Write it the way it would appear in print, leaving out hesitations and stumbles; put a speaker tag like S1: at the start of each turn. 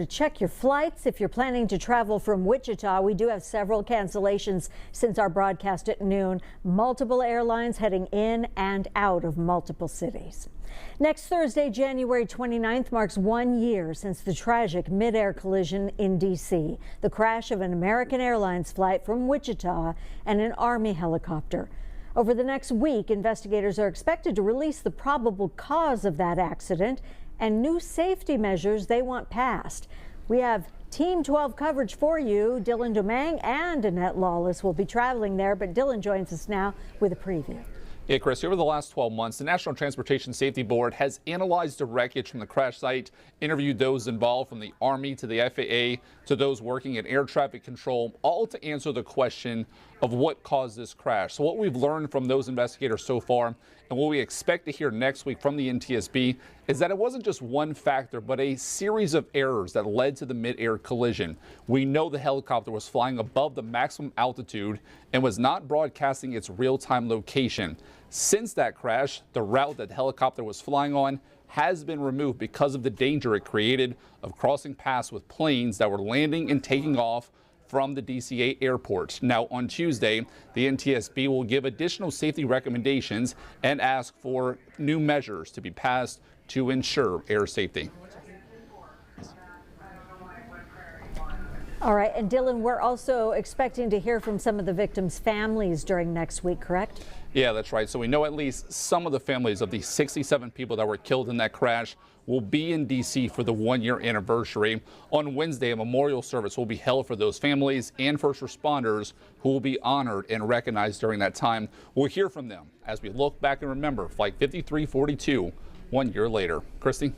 S1: To check your flights if you're planning to travel from Wichita. We do have several cancellations since our broadcast at noon. Multiple airlines heading in and out of multiple cities. Next Thursday, January 29th, marks 1 year since the tragic mid-air collision in D.C. The crash of an American Airlines flight from Wichita and an Army helicopter. Over the next week, investigators are expected to release the probable cause of that accident and new safety measures they want passed. We have Team 12 coverage for you. Dylan Domingue and Annette Lawless will be traveling there, but Dylan joins us now with a preview.
S2: Yeah, Chris, over the last 12 months, the National Transportation Safety Board has analyzed the wreckage from the crash site, interviewed those involved from the Army to the FAA to those working in air traffic control, all to answer the question of what caused this crash. So what we've learned from those investigators so far and what we expect to hear next week from the NTSB is that it wasn't just one factor, but a series of errors that led to the mid-air collision. We know the helicopter was flying above the maximum altitude and was not broadcasting its real-time location. Since that crash, the route that the helicopter was flying on has been removed because of the danger it created of crossing paths with planes that were landing and taking off from the DCA airport. Now, on Tuesday, the NTSB will give additional safety recommendations and ask for new measures to be passed to ensure air safety.
S1: All right, and Dylan, we're also expecting to hear from some of the victims' families during next week, correct?
S2: Yeah, that's right. So we know at least some of the families of the 67 people that were killed in that crash will be in D.C. for the 1-year anniversary. On Wednesday, a memorial service will be held for those families and first responders who will be honored and recognized during that time. We'll hear from them as we look back and remember Flight 5342 1 year later. Christy?